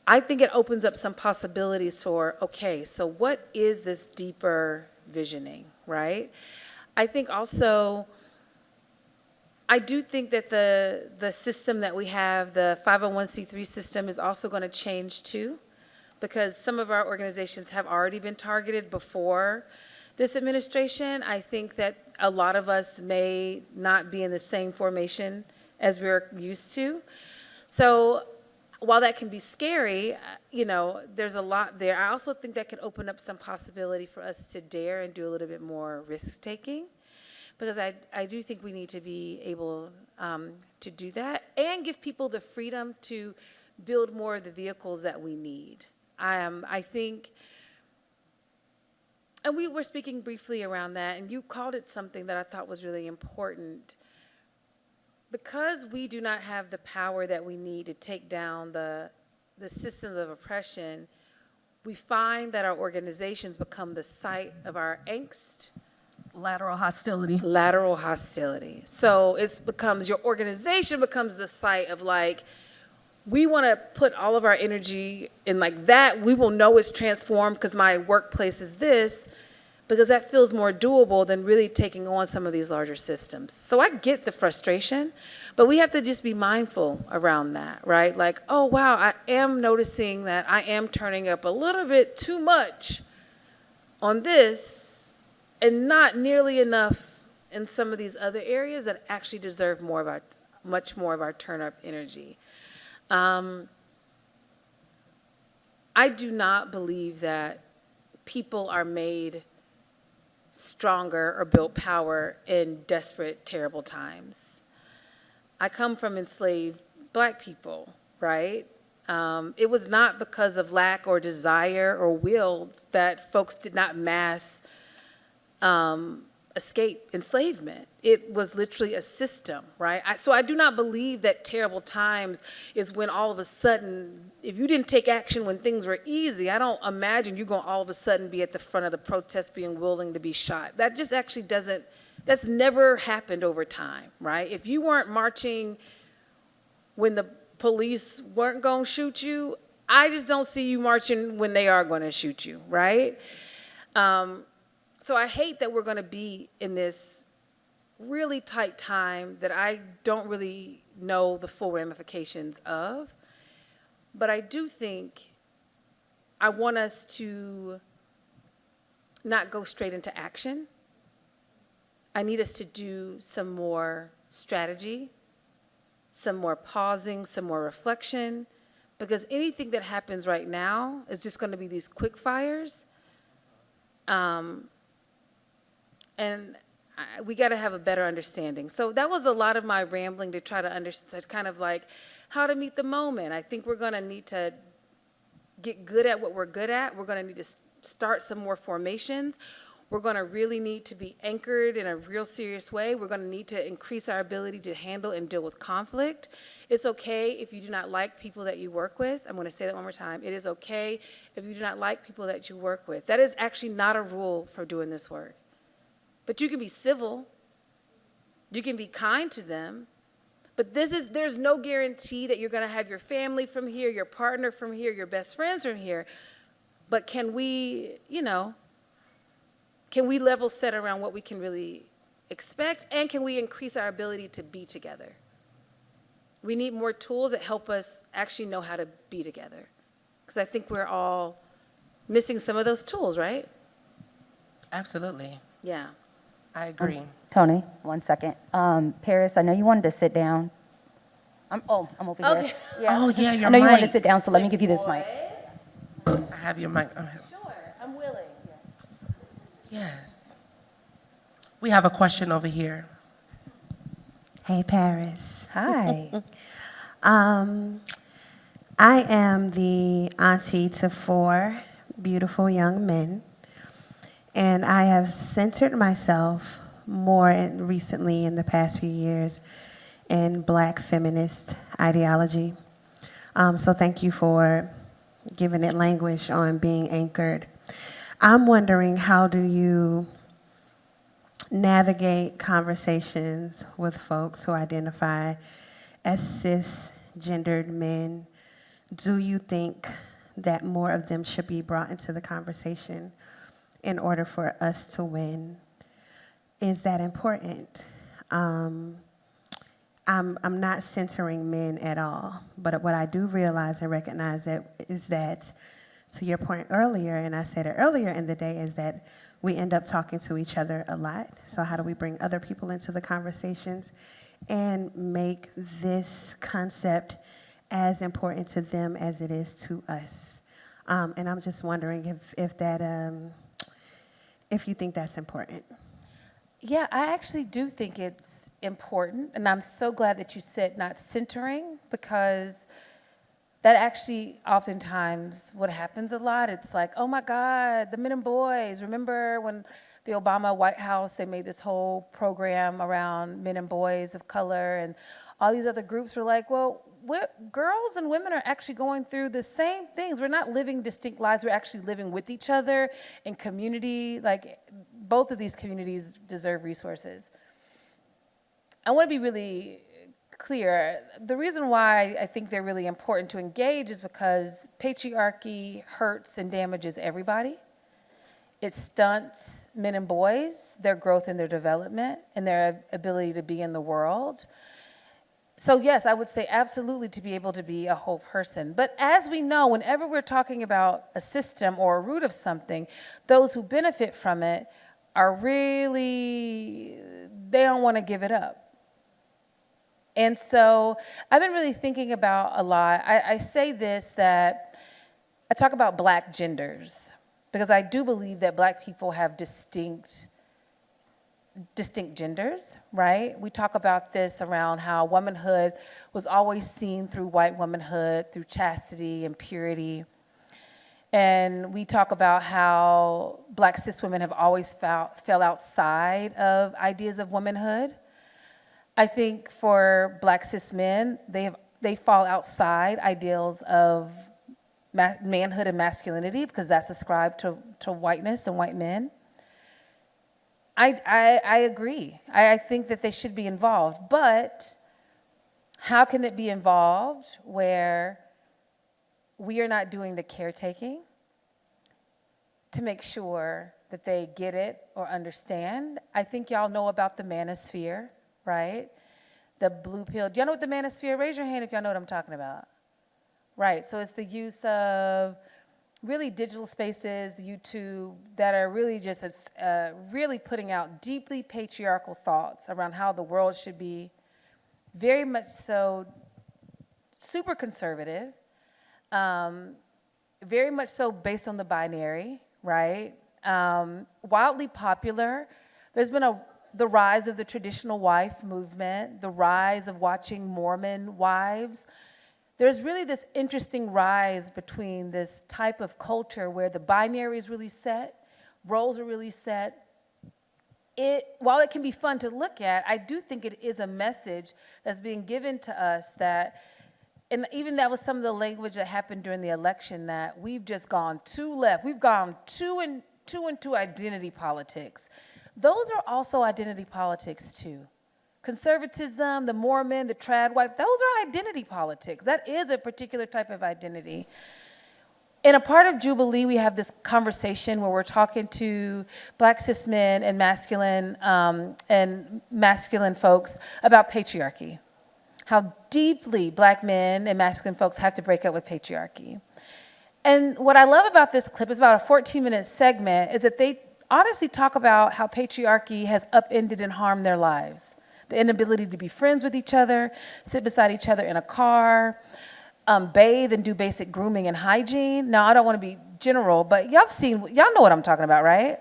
I think it opens up some possibilities for, okay, so what is this deeper visioning, right? I think also, I do think that the system that we have, the 501c3 system, is also going to change too, because some of our organizations have already been targeted before this administration. I think that a lot of us may not be in the same formation as we're used to. So while that can be scary, you know, there's a lot there. I also think that could open up some possibility for us to dare and do a little bit more risk-taking, because I do think we need to be able to do that and give people the freedom to build more of the vehicles that we need. I think, and we were speaking briefly around that, and you called it something that I thought was really important. Because we do not have the power that we need to take down the systems of oppression, we find that our organizations become the site of our angst. Lateral hostility. Lateral hostility. So your organization becomes the site of like, we want to put all of our energy in like that. We will know it's transformed because my workplace is this, because that feels more doable than really taking on some of these larger systems. So I get the frustration, but we have to just be mindful around that, right? Like, oh, wow, I am noticing that I am turning up a little bit too much on this and not nearly enough in some of these other areas that actually deserve much more of our turn-up energy. I do not believe that people are made stronger or built power in desperate, terrible times. I come from enslaved Black people, right? It was not because of lack or desire or will that folks did not mass escape enslavement. It was literally a system, right? So I do not believe that terrible times is when all of a sudden, if you didn't take action when things were easy, I don't imagine you're going to all of a sudden be at the front of the protest being willing to be shot. That just actually that's never happened over time, right? If you weren't marching when the police weren't going to shoot you, I just don't see you marching when they are going to shoot you, right? So I hate that we're going to be in this really tight time that I don't really know the full ramifications of. But I do think I want us to not go straight into action. I need us to do some more strategy, some more pausing, some more reflection, because anything that happens right now is just going to be these quick fires. And we got to have a better understanding. So that was a lot of my rambling to try to understand kind of like how to meet the moment. I think we're going to need to get good at what we're good at. We're going to need to start some more formations. We're going to really need to be anchored in a real serious way. We're going to need to increase our ability to handle and deal with conflict. It's okay if you do not like people that you work with. I'm going to say that one more time. It is okay if you do not like people that you work with. That is actually not a rule for doing this work. But you can be civil. You can be kind to them. But there's no guarantee that you're going to have your family from here, your partner from here, your best friends from here. But can we, can we level set around what we can really expect, and can we increase our ability to be together? We need more tools that help us actually know how to be together, because I think we're all missing some of those tools, right? Absolutely. Yeah. I agree. Tony, 1 second. Paris, I know you wanted to sit down. I'm over Okay. here. Yeah. Oh, yeah, your I know you wanted to mic. sit down, so let me give you this mic. I have your mic. Sure, I'm willing. Yes. We have a question over here. Hey, Paris. Hi. I am the auntie to 4 beautiful young men, and I have centered myself more recently in the past few years in Black feminist ideology. So thank you for giving it language on being anchored. I'm wondering, how do you navigate conversations with folks who identify as cisgendered men? Do you think that more of them should be brought into the conversation in order for us to win? Is that important? I'm not centering men at all, but what I do realize and recognize is that, to your point earlier, and I said it earlier in the day, is that we end up talking to each other a lot. So how do we bring other people into the conversations and make this concept as important to them as it is to us? And I'm just wondering if you think that's important. Yeah, I actually do think it's important, and I'm so glad that you said not centering, because that actually oftentimes what happens a lot. It's like, oh my God, the men and boys. Remember when the Obama White House, they made this whole program around men and boys of color, and all these other groups were like, well, girls and women are actually going through the same things. We're not living distinct lives. We're actually living with each other in community. Like, both of these communities deserve resources. I want to be really clear. The reason why I think they're really important to engage is because patriarchy hurts and damages everybody. It stunts men and boys, their growth and their development, and their ability to be in the world. So yes, I would say absolutely to be able to be a whole person. But as we know, whenever we're talking about a system or a root of something, those who benefit from it are really, they don't want to give it up. And so I've been really thinking about a lot. I say this, that I talk about Black genders, because I do believe that Black people have distinct genders, right? We talk about this around how womanhood was always seen through white womanhood, through chastity and purity. And we talk about how Black cis women have always fell outside of ideas of womanhood. I think for Black cis men, they fall outside ideals of manhood and masculinity, because that's ascribed to whiteness and white men. I agree. I think that they should be involved, but how can it be involved where we are not doing the caretaking to make sure that they get it or understand? I think y'all know about the manosphere, right? The blue pill. Do y'all know what the manosphere? Raise your hand if y'all know what I'm talking about. Right, so it's the use of really digital spaces, YouTube, that are really just really putting out deeply patriarchal thoughts around how the world should be, very much so super conservative, very much so based on the binary, right? Wildly popular. There's been the rise of the traditional wife movement, the rise of watching Mormon wives there's really this interesting rise between this type of culture where the binary is really set, roles are really set. While it can be fun to look at, I do think it is a message that's being given to us that, and even that was some of the language that happened during the election, that we've just gone too left. We've gone too into identity politics. Those are also identity politics too. Conservatism, the Mormon, the trad wife, those are identity politics. That is a particular type of identity. In a part of Jubilee, we have this conversation where we're talking to Black cis men and masculine folks about patriarchy. How deeply Black men and masculine folks have to break up with patriarchy. And what I love about this clip, is about a 14-minute segment, is that they honestly talk about how patriarchy has upended and harmed their lives. The inability to be friends with each other, sit beside each other in a car, bathe and do basic grooming and hygiene. Now, I don't want to be general, but y'all know what I'm talking about, right?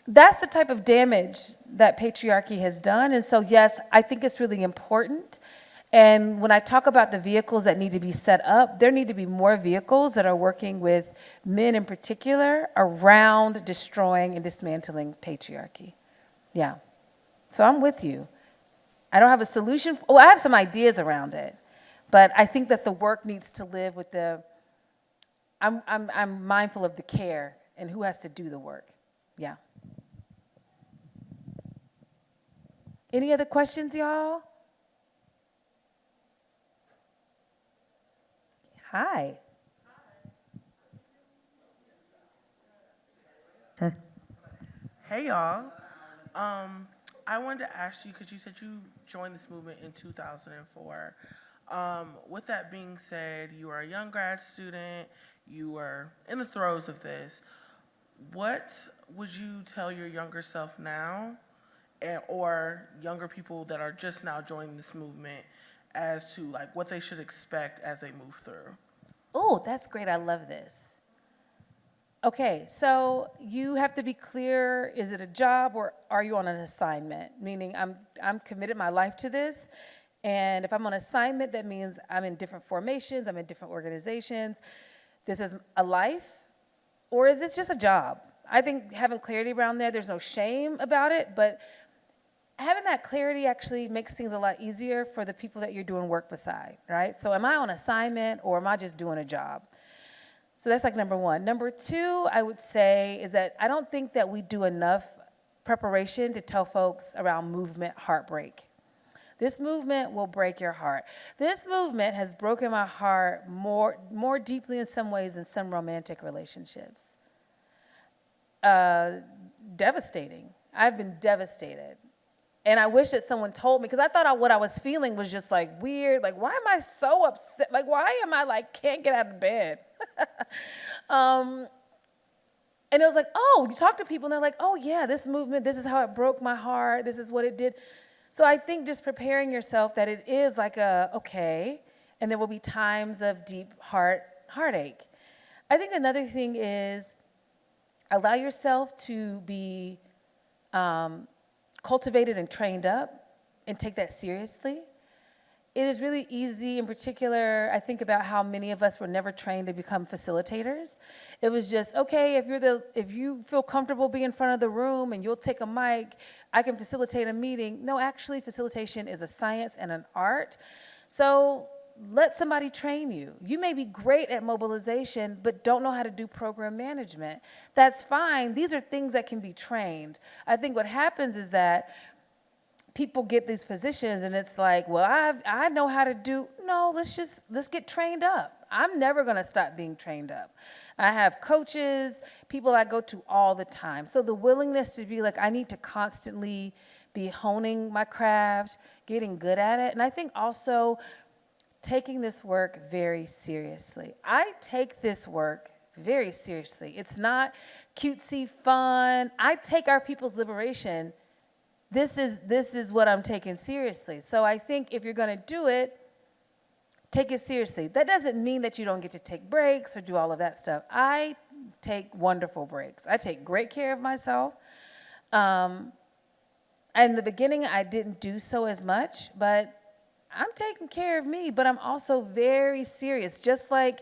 That's the type of damage that patriarchy has done. And so, yes, I think it's really important. And when I talk about the vehicles that need to be set up, there need to be more vehicles that are working with men in particular around destroying and dismantling patriarchy. Yeah. So I'm with you. I don't have a solution. I have some ideas around it, but I think that the work needs to live with I'm mindful of the care and who has to do the work. Yeah. Any other questions, y'all? Hi. Hey, y'all. I wanted to ask you, because you said you joined this movement in 2004. With that being said, you are a young grad student. You were in the throes of this. What would you tell your younger self now, or younger people that are just now joining this movement, as to like what they should expect as they move through? Oh, that's great. I love this. Okay, so you have to be clear, is it a job or are you on an assignment? Meaning I'm committed my life to this, and if I'm on assignment, that means I'm in different formations, I'm in different organizations. This is a life, or is this just a job? I think having clarity around there's no shame about it, but having that clarity actually makes things a lot easier for the people that you're doing work beside, right? So am I on assignment or am I just doing a job? So that's like number one. Number two, I would say, is that I don't think that we do enough preparation to tell folks around movement heartbreak. This movement will break your heart. This movement has broken my heart more deeply in some ways than some romantic relationships. Devastating. I've been devastated. And I wish that someone told me, because I thought what I was feeling was just like weird, like why am I so upset? Like why am I like can't get out of bed? And it was like, oh, you talk to people and they're like, oh yeah, this movement, this is how it broke my heart, this is what it did. So I think just preparing yourself that it is like okay, and there will be times of deep heartache. I think another thing is allow yourself to be cultivated and trained up and take that seriously. It is really easy, in particular, I think about how many of us were never trained to become facilitators. It was just, okay, if you feel comfortable being in front of the room and you'll take a mic, I can facilitate a meeting. No, actually, facilitation is a science and an art. So let somebody train you. You may be great at mobilization, but don't know how to do program management. That's fine. These are things that can be trained. I think what happens is that people get these positions and it's like, well, I know how to do. No, let's get trained up. I'm never going to stop being trained up. I have coaches, people I go to all the time. So the willingness to be like, I need to constantly be honing my craft, getting good at it. And I think also taking this work very seriously. I take this work very seriously. It's not cutesy fun. I take our people's liberation. This is what I'm taking seriously. So I think if you're going to do it, take it seriously. That doesn't mean that you don't get to take breaks or do all of that stuff. I take wonderful breaks. I take great care of myself. In the beginning, I didn't do so as much, but I'm taking care of me, but I'm also very serious. Just like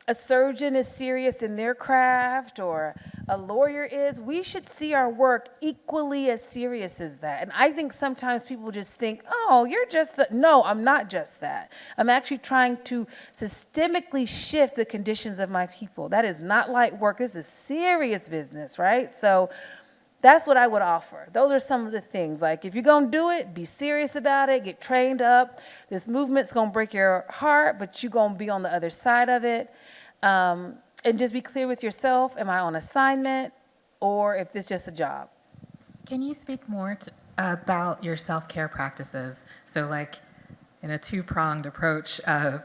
a surgeon is serious in their craft or a lawyer is, we should see our work equally as serious as that. And I think sometimes people just think, oh, you're just, no, I'm not just that. I'm actually trying to systemically shift the conditions of my people. That is not light work. This is serious business, right? So that's what I would offer. Those are some of the things. Like, if you're going to do it, be serious about it, get trained up. This movement's going to break your heart, but you're going to be on the other side of it. And just be clear with yourself. Am I on assignment, or if it's just a job? Can you speak more about your self-care practices? So like in a two-pronged approach of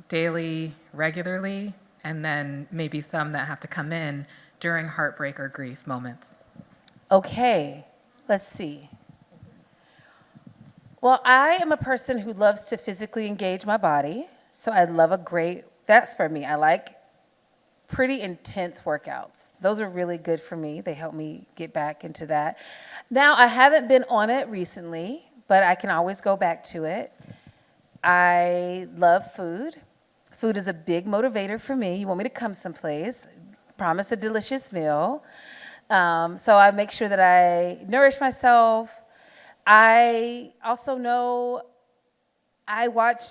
daily, regularly, and then maybe some that have to come in during heartbreak or grief moments. Okay, let's see. Well, I am a person who loves to physically engage my body. So I love that's for me. I like pretty intense workouts. Those are really good for me. They help me get back into that. Now, I haven't been on it recently, but I can always go back to it. I love food. Food is a big motivator for me. You want me to come someplace, promise a delicious meal. So I make sure that I nourish myself. I also know I watch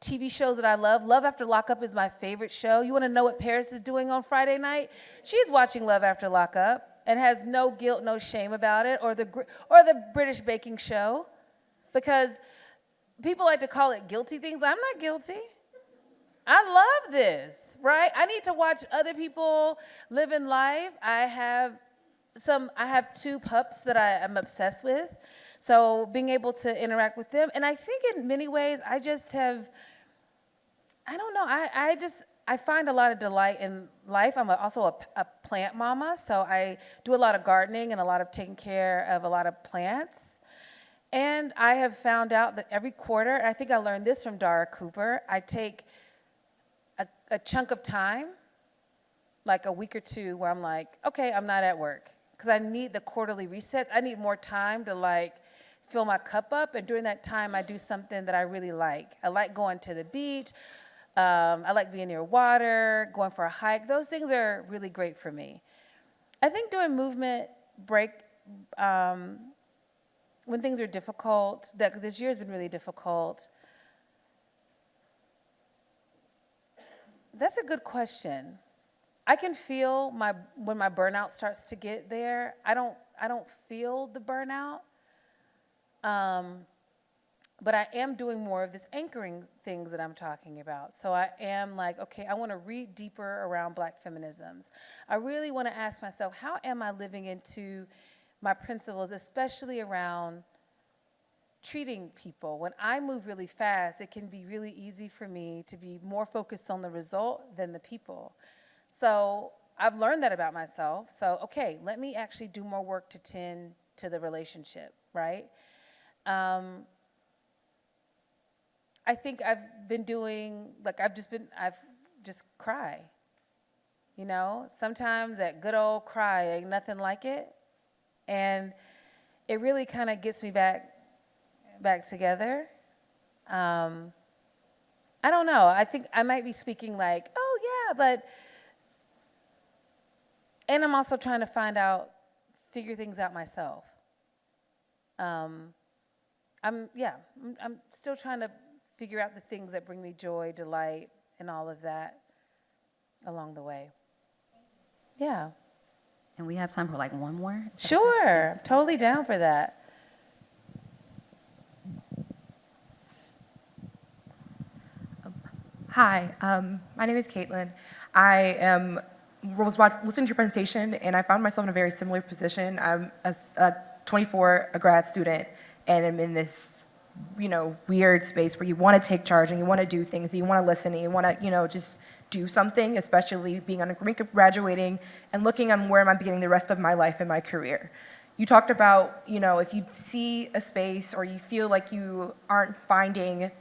TV shows that I love. Love After Lockup is my favorite show. You want to know what Paris is doing on Friday night? She's watching Love After Lockup and has no guilt, no shame about it, or the British baking show, because people like to call it guilty things. I'm not guilty. I love this, right? I need to watch other people living life. I have 2 pups that I am obsessed with. So being able to interact with them. And I think in many ways, I just have, I don't know, I find a lot of delight in life. I'm also a plant mama, so I do a lot of gardening and a lot of taking care of a lot of plants. And I have found out that every quarter, and I think I learned this from Dara Cooper, I take a chunk of time, like a week or 2, where I'm like, okay, I'm not at work. Because I need the quarterly resets. I need more time to like fill my cup up. And during that time, I do something that I really like. I like going to the beach. I like being near water, going for a hike. Those things are really great for me. I think doing movement break, when things are difficult, this year has been really difficult. That's a good question. I can feel when my burnout starts to get there. I don't feel the burnout, but I am doing more of this anchoring things that I'm talking about. So I am like, okay, I want to read deeper around Black feminisms. I really want to ask myself, how am I living into my principles, especially around treating people? When I move really fast, it can be really easy for me to be more focused on the result than the people. So I've learned that about myself. So, okay, let me actually do more work to tend to the relationship, right? I think I've been doing, like I've just cry. You know, sometimes that good old cry, ain't nothing like it. And it really kind of gets me back together. I don't know. I think I might be speaking like, oh yeah, but, and I'm also trying to figure things out myself. I'm still trying to figure out the things that bring me joy, delight, and all of that along the way. Yeah. And we have time for like one more? Sure, I'm totally down for that. Hi, my name is Caitlin. I was listening to your presentation, and I found myself in a very similar position. I'm a 24, a grad student, and I'm in this, weird space where you want to take charge and you want to do things, and you want to listen, and you want to, just do something, especially being on the brink of graduating and looking on where am I beginning the rest of my life and my career. You talked about, if you see a space or you feel like you aren't finding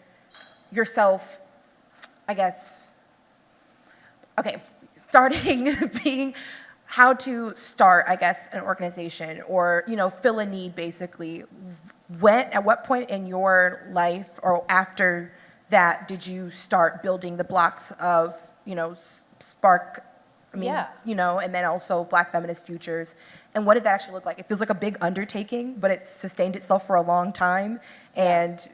yourself, I guess, okay, starting being how to start, I guess, an organization or, fill a need basically. at what point in your life or after that did you start building the blocks of, Spark, Yeah. and then also Black Feminist Futures? And what did that actually look like? It feels like a big undertaking, but it's sustained itself for a long time. And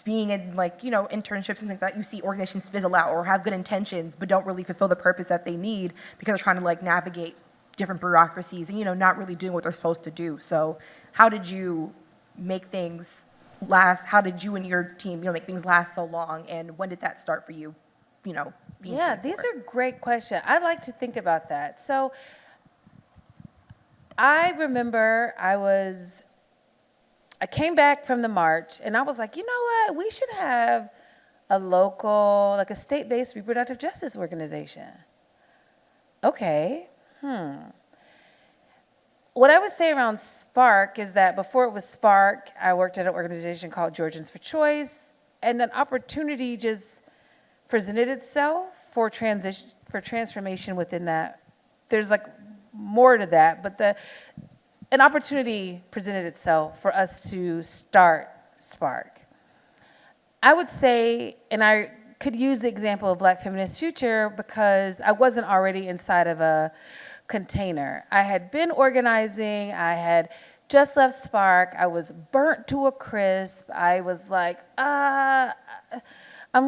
being in internships and things like that, you see organizations fizzle out or have good intentions, but don't really fulfill the purpose that they need because they're trying to navigate different bureaucracies and, not really doing what they're supposed to do. So how did you make things last? How did you and your team, make things last so long? And when did that start for you, Yeah, these are great questions. I'd like to think about that. So I remember I came back from the march and I was like, you know what? We should have a local, a state-based reproductive justice organization. Okay. What I would say around Spark is that before it was Spark, I worked at an organization called Georgians for Choice, and an opportunity just presented itself for transformation within that. There's more to that, but an opportunity presented itself for us to start Spark. I would say, and I could use the example of Black Feminist Future because I wasn't already inside of a container. I had been organizing, I had just left Spark, I was burnt to a crisp. I was like, I'm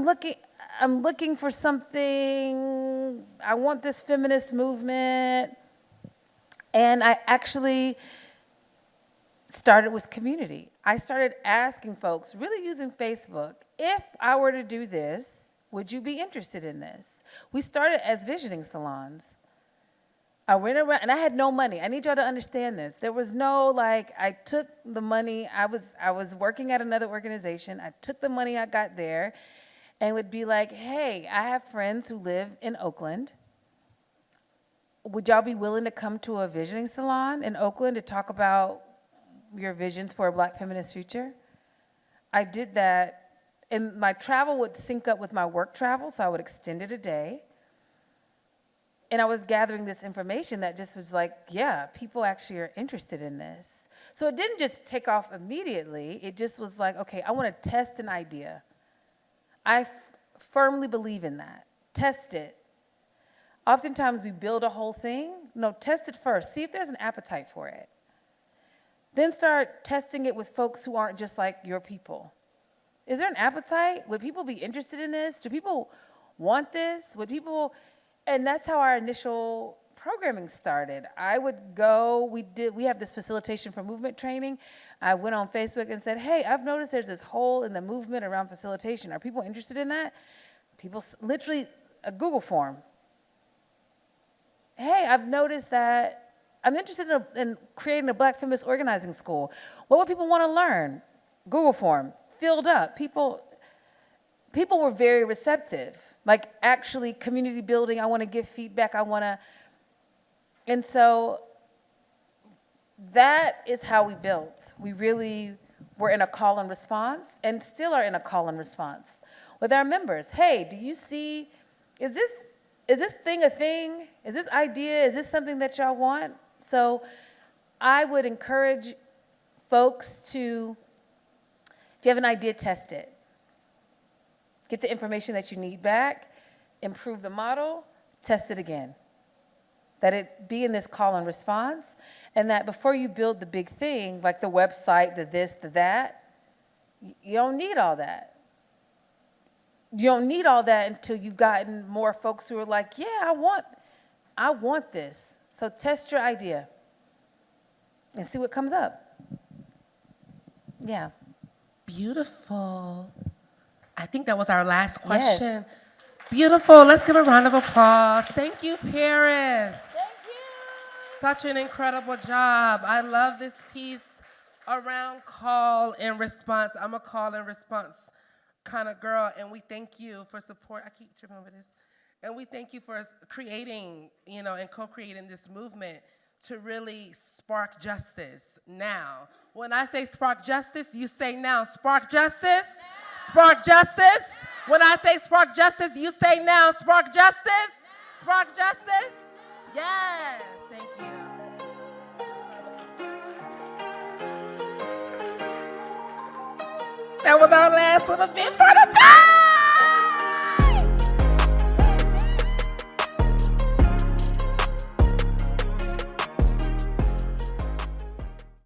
looking for something, I want this feminist movement. And I actually started with community. I started asking folks, really using Facebook, if I were to do this, would you be interested in this? We started as visioning salons. I went around, and I had no money. I need y'all to understand this. There was no, I took the money, I was working at another organization. I took the money I got there and would be like, hey, I have friends who live in Oakland. Would y'all be willing to come to a visioning salon in Oakland to talk about your visions for a Black feminist future? I did that, and my travel would sync up with my work travel, so I would extend it a day. And I was gathering this information that just was like, yeah, people actually are interested in this. So it didn't just take off immediately. It just was like, okay, I want to test an idea. I firmly believe in that. Test it. Oftentimes we build a whole thing. No, test it first. See if there's an appetite for it. Then start testing it with folks who aren't just like your people. Is there an appetite? Would people be interested in this? Do people want this? And that's how our initial programming started. I would go, we have this facilitation for movement training. I went on Facebook and said, hey, I've noticed there's this hole in the movement around facilitation. Are people interested in that? People, literally a Google form. Hey, I've noticed that I'm interested in creating a Black feminist organizing school. What would people want to learn? Google form, filled up. People were very receptive. Actually community building, I want to give feedback, and so that is how we built. We really were in a call and response, and still are in a call and response with our members. Hey, do you see, is this thing a thing? Is this idea, is this something that y'all want? So I would encourage folks to, if you have an idea, test it. Get the information that you need back, improve the model, test it again. That it be in this call and response, and that before you build the big thing, like the website, the this, the that, you don't need all that. You don't need all that until you've gotten more folks who are like, yeah, I want this. So test your idea and see what comes up. Yeah. Beautiful. I think that was our last question. Yes. Beautiful. Let's give a round of applause. Thank you, Paris. Thank you. Such an incredible job. I love this piece around call and response. I'm a call and response kind of girl, and we thank you for support. I keep tripping over this. And we thank you for creating, and co-creating this movement to really spark justice now. When I say spark justice, you say now, spark justice, spark justice. When I say spark justice, you say now, spark justice, spark justice. Yes, thank you. was our last little bit for the day.